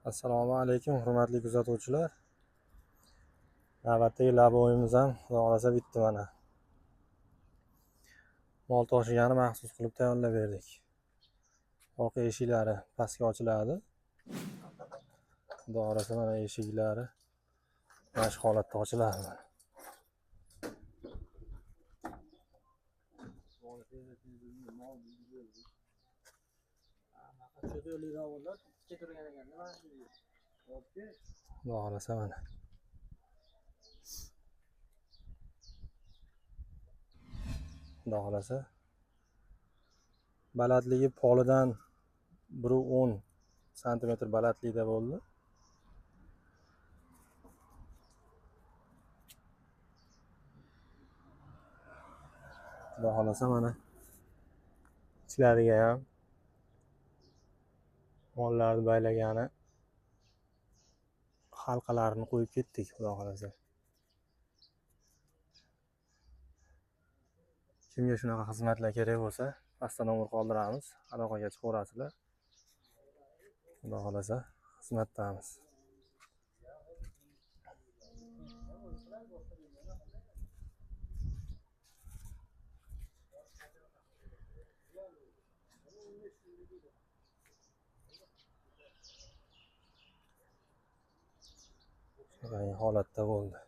Assalomu alaykum, hurmatli kuzatuvchilar. Navbatdagi labo'yimiz ham xudo xolasa bitdi mana. Mol toshigani maxsus qilib tayyorlab berdik. Orqa eshiklari pastga ochiladi. Xudo xolasa mana eshiklari mana shu holatda ochiladi. Xudo xolasa mana. Xudo xolasa balandligi polidan 1.10 sm balandlikda bo'ldi. Xudo xolasa mana ichlariga ham mollarni baylagani halqalarini qo'yib ketdik, xudo xolasa. Kimga shunaqa xizmatlar kerak bo'lsa, pastda nomer qoldiramiz, aloqaga chiqaverasizlar. Xudo xolasa xizmatdamiz. Shunday holatda bo'ldi.